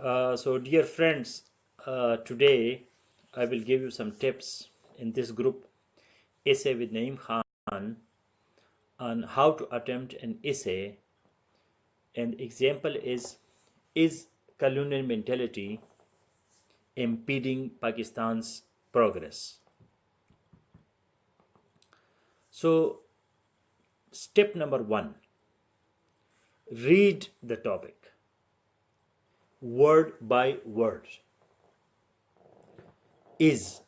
So dear friends, today I will give you some tips in this group essay with Naeem Khan on how to attempt an essay. And example is colonial mentality impeding Pakistan's progress? So step number one, read the topic word by word. Is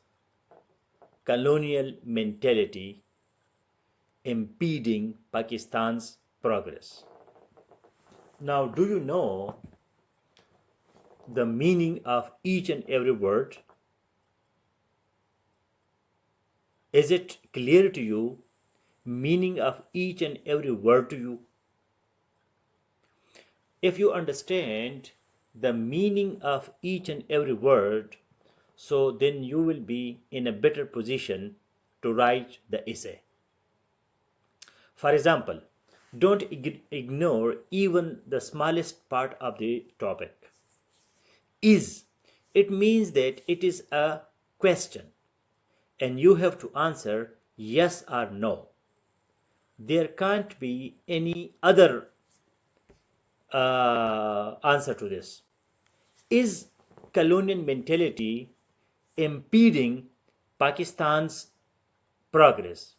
colonial mentality impeding Pakistan's progress? Now, do you know the meaning of each and every word? Is it clear to you? Meaning of each and every word to you? If you understand the meaning of each and every word, so then you will be in a better position to write the essay. For example, don't ignore even the smallest part of the topic. Is, it means that it is a question and you have to answer yes or no. There can't be any other answer to this. Is colonial mentality impeding Pakistan's progress?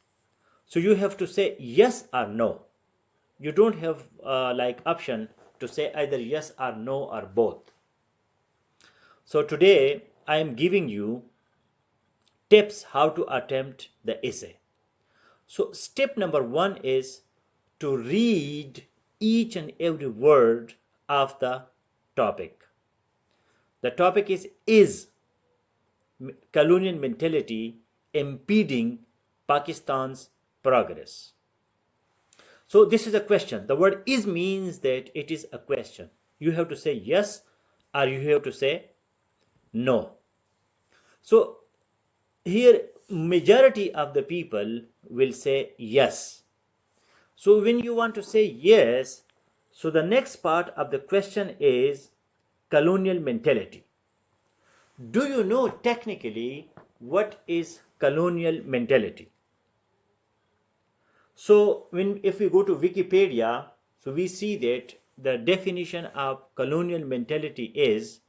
So you have to say yes or no. You don't have like option to say either yes or no or both. So today I am giving you tips how to attempt the essay. So step number one is to read each and every word of the topic. The topic is colonial mentality impeding Pakistan's progress. So this is a question. The word is means that it is a question. You have to say yes or you have to say no. So here majority of the people will say yes. So when you want to say yes, so the next part of the question is colonial mentality. Do you know technically what is colonial mentality? So if we go to Wikipedia, so we see that the definition of colonial mentality is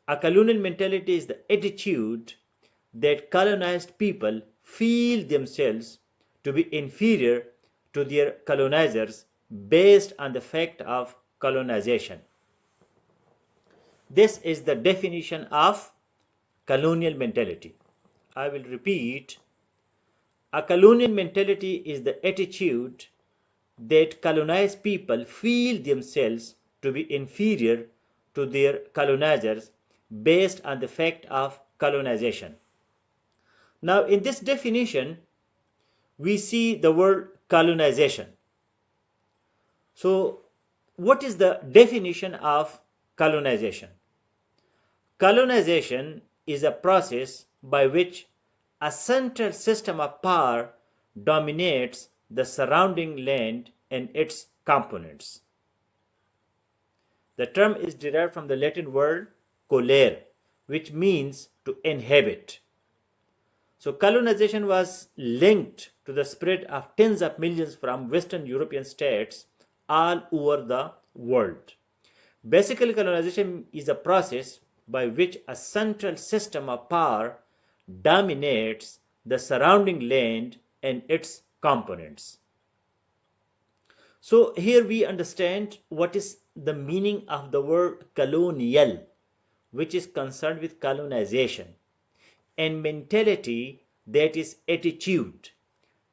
a colonial mentality is the attitude that colonized people feel themselves to be inferior to their colonizers based on the fact of colonization. This is the definition of colonial mentality. I will repeat. A colonial mentality is the attitude that colonized people feel themselves to be inferior to their colonizers based on the fact of colonization. Now, in this definition, we see the word colonization. So, what is the definition of colonization? Colonization is a process by which a central system of power dominates the surrounding land and its components. The term is derived from the Latin word colere, which means to inhabit. So colonization was linked to the spread of tens of millions from Western European states all over the world. Basically, colonization is a process by which a central system of power dominates the surrounding land and its components. So here we understand what is the meaning of the word colonial, which is concerned with colonization, and mentality, that is attitude.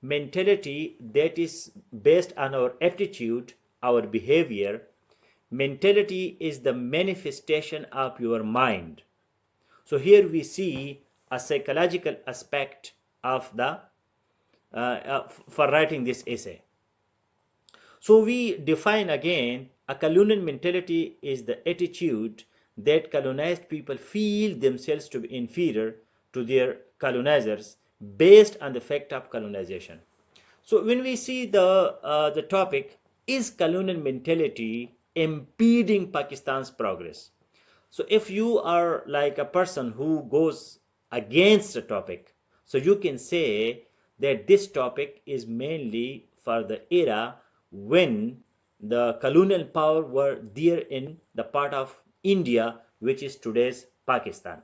Mentality that is based on our attitude, our behavior. Mentality is the manifestation of your mind. So here we see a psychological aspect of the for writing this essay. So we define again a colonial mentality is the attitude that colonized people feel themselves to be inferior to their colonizers based on the fact of colonization. So when we see the topic is colonial mentality impeding Pakistan's progress. So if you are like a person who goes against a topic, so you can say that this topic is mainly for the era when the colonial power were there in the part of India, which is today's Pakistan.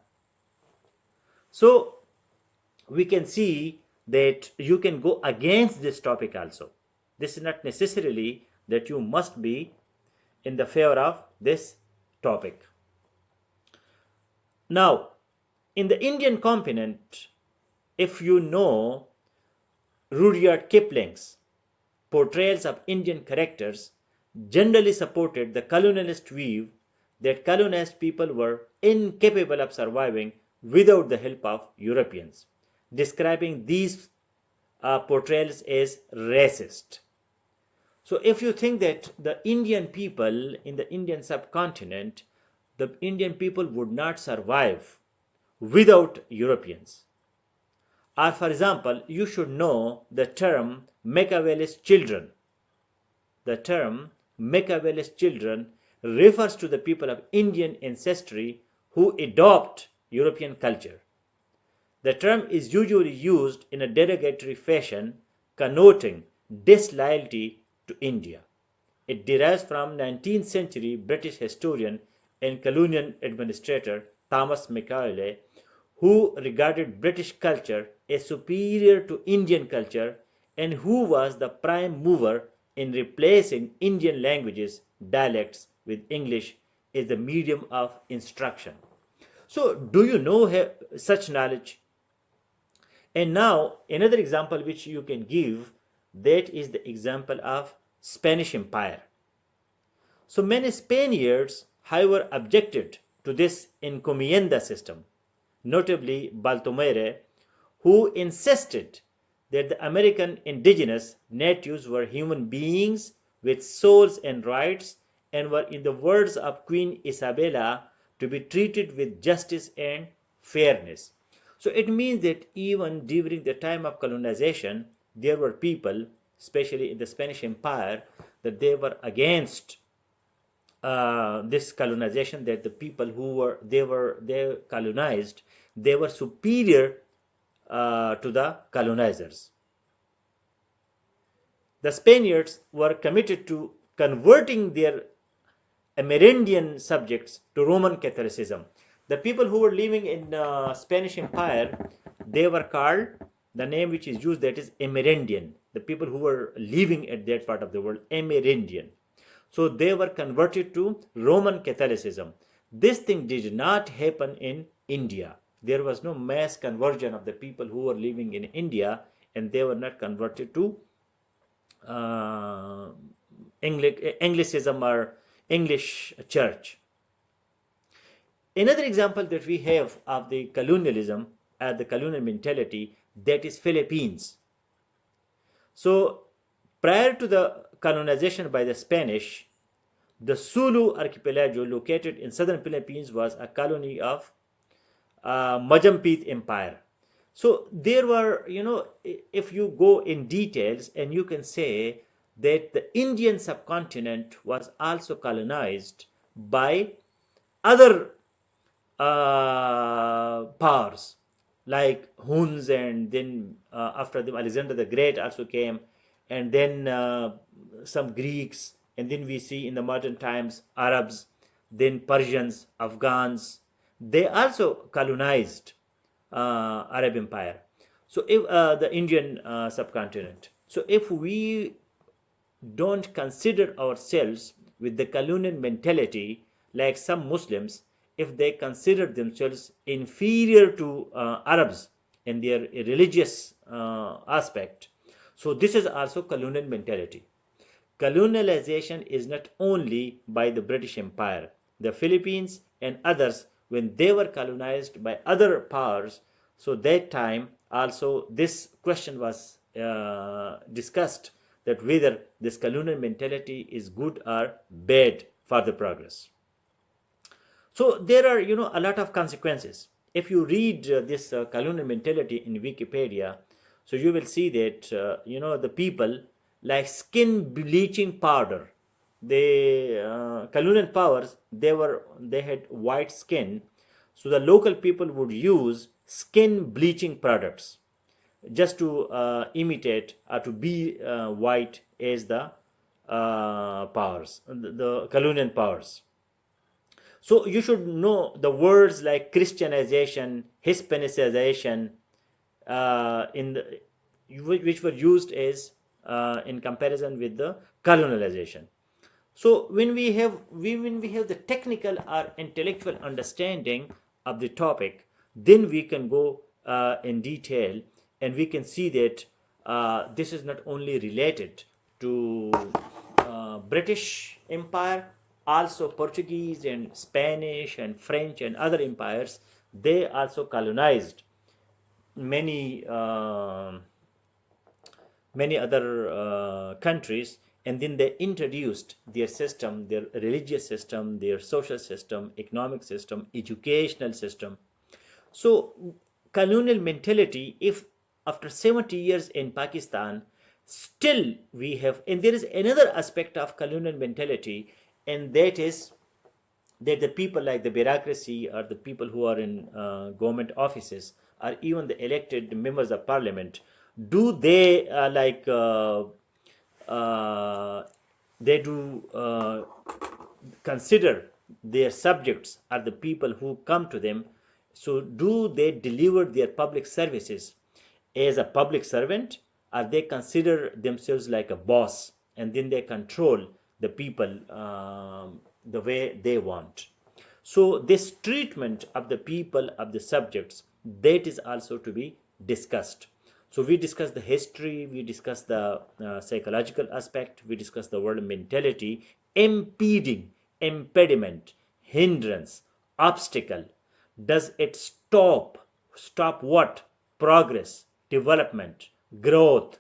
So we can see that you can go against this topic also. This is not necessarily that you must be in the favor of this topic. Now, in the Indian continent, if you know Rudyard Kipling's portrayals of Indian characters generally supported the colonialist view that colonized people were incapable of surviving without the help of Europeans, describing these portrayals as racist. So, if you think that the Indian people in the Indian subcontinent, the Indian people would not survive without Europeans. Or, for example, you should know the term Machiavelli's children. The term Machiavelli's children refers to the people of Indian ancestry who adopt European culture. The term is usually used in a derogatory fashion, connoting disloyalty to India. It derives from 19th century British historian and colonial administrator Thomas Macaulay, who regarded British culture as superior to Indian culture and who was the prime mover in replacing Indian languages, dialects with English as the medium of instruction. So, do you know such knowledge? And now, another example which you can give, that is the example of Spanish Empire. So many Spaniards, however, objected to this encomienda system, notably Baltomere, who insisted that the American indigenous natives were human beings with souls and rights and were, in the words of Queen Isabella, to be treated with justice and fairness. So it means that even during the time of colonization, there were people, especially in the Spanish Empire, that they were against this colonization, that the people who were colonized, they were superior to the colonizers. The Spaniards were committed to converting their Amerindian subjects to Roman Catholicism. The people who were living in Spanish Empire, they were called, the name which is used, that is Amerindian. The people who were living at that part of the world, Amerindian. So they were converted to Roman Catholicism. This thing did not happen in India. There was no mass conversion of the people who were living in India, and they were not converted to uh, Anglicism or English church. Another example that we have of the colonialism, the colonial mentality, that is Philippines. So prior to the colonization by the Spanish, the Sulu archipelago located in southern Philippines was a colony of Majampit Empire. So there were, if you go in details, and you can say that the Indian subcontinent was also colonized by other powers like Huns, and then after them Alexander the Great also came, and then some Greeks, and then we see in the modern times Arabs, then Persians, Afghans. They also colonized Arab Empire. So if the Indian subcontinent. So if we don't consider ourselves with the colonial mentality like some Muslims, if they consider themselves inferior to Arabs in their religious aspect. So this is also colonial mentality. Colonialization is not only by the British Empire, the Philippines and others, when they were colonized by other powers. So that time also this question was discussed, that whether this colonial mentality is good or bad for the progress. So there are, a lot of consequences. If you read this colonial mentality in Wikipedia, so you will see that, the people like skin bleaching powder. the colonial powers, they had white skin, so the local people would use skin bleaching products just to imitate or to be white as the powers, the colonial powers. So you should know the words like Christianization, Hispanicization, in the, which were used as in comparison with the colonialization. So when we have the technical or intellectual understanding of the topic, then we can go in detail, and we can see that this is not only related to British Empire, also Portuguese and Spanish and French and other empires. They also colonized many many other countries, and then they introduced their system, their religious system, their social system, economic system, educational system. So colonial mentality, if after 70 years in Pakistan still we have, and there is another aspect of colonial mentality, and that is that the people like the bureaucracy or the people who are in government offices or even the elected members of parliament, do they uh, they do consider their subjects are the people who come to them. So do they deliver their public services as a public servant, or they consider themselves like a boss and then they control the people the way they want? So this treatment of the people, of the subjects, that is also to be discussed. So we discuss the history, we discuss the psychological aspect, we discuss the word mentality, impeding, impediment, hindrance, obstacle. Does it stop what? Progress, development, growth.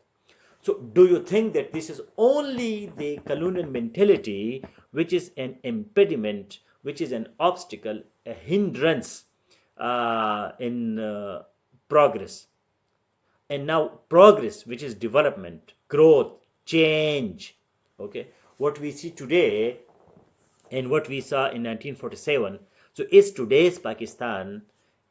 So, do you think that this is only the colonial mentality which is an impediment, which is an obstacle, a hindrance in progress? And now, progress, which is development, growth, change. Okay, what we see today and what we saw in 1947. So, is today's Pakistan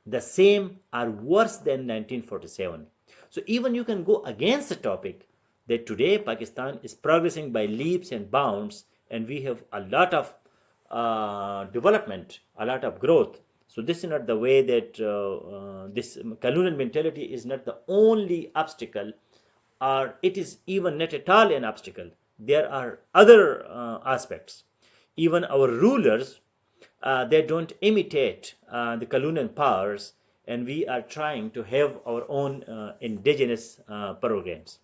the same or worse than 1947? So, even you can go against the topic that today Pakistan is progressing by leaps and bounds, and we have a lot of development, a lot of growth. So, this is not the way that this colonial mentality is not the only obstacle, or it is even not at all an obstacle. There are other aspects. Even our rulers, they don't imitate the colonial powers, and we are trying to have our own indigenous programs.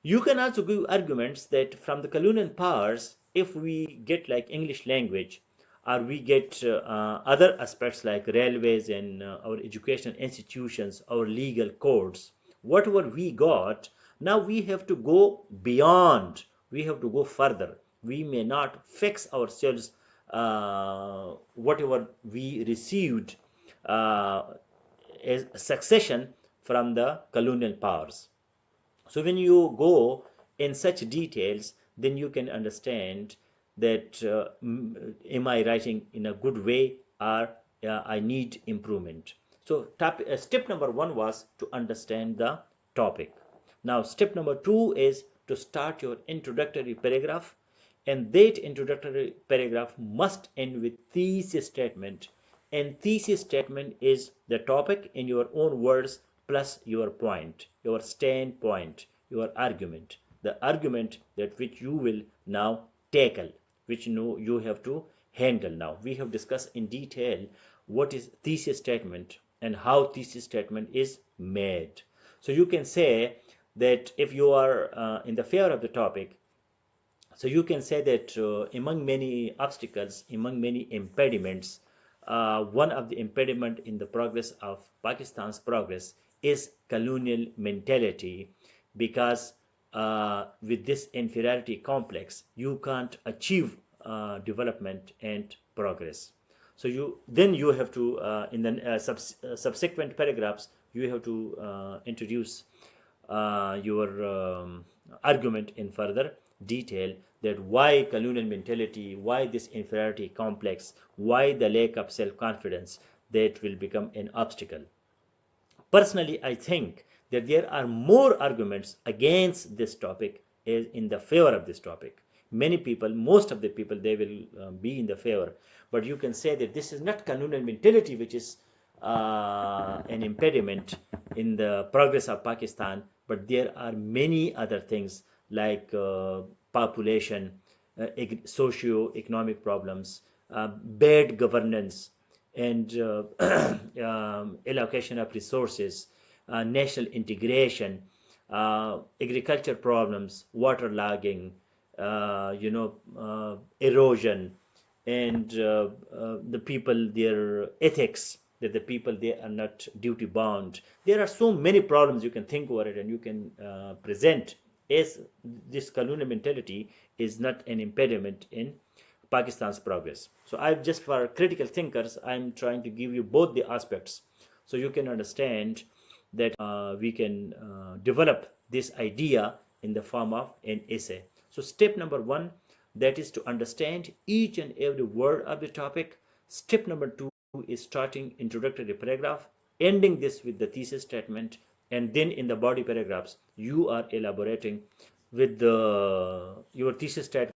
You can also give arguments that from the colonial powers, if we get like English language, or we get other aspects like railways and our educational institutions, our legal codes, whatever we got, now we have to go beyond, we have to go further. We may not fix ourselves whatever we received uh, as a succession from the colonial powers. So when you go in such details, then you can understand that am I writing in a good way, or I need improvement. So step number one was to understand the topic. Now step number two is to start your introductory paragraph, and that introductory paragraph must end with thesis statement. And thesis statement is the topic in your own words plus your point, your standpoint, your argument, the argument that which you will now tackle, which you have to handle. Now we have discussed in detail what is thesis statement and how thesis statement is made. So you can say that if you are in the favor of the topic, so you can say that among many obstacles, among many impediments, one of the impediment in the progress of Pakistan's progress is colonial mentality, because with this inferiority complex, you can't achieve development and progress. So you have to in the subsequent paragraphs you have to introduce your argument in further detail, that why colonial mentality, why this inferiority complex, why the lack of self-confidence that will become an obstacle. Personally, I think that there are more arguments against this topic as in the favor of this topic. Many people, most of the people, they will be in the favor. But you can say that this is not colonial mentality which is an impediment in the progress of Pakistan, but there are many other things like population, socio-economic problems, bad governance, and allocation of resources, national integration, agriculture problems, waterlogging, erosion, and the people, their ethics, that the people they are not duty bound. There are so many problems you can think over it, and you can present as this colonial mentality is not an impediment in Pakistan's progress. So I've just for critical thinkers, I'm trying to give you both the aspects so you can understand that we can develop this idea in the form of an essay. So step number one, that is to understand each and every word of the topic. Step number two is starting introductory paragraph, ending this with the thesis statement, and then in the body paragraphs, you are elaborating with your thesis statement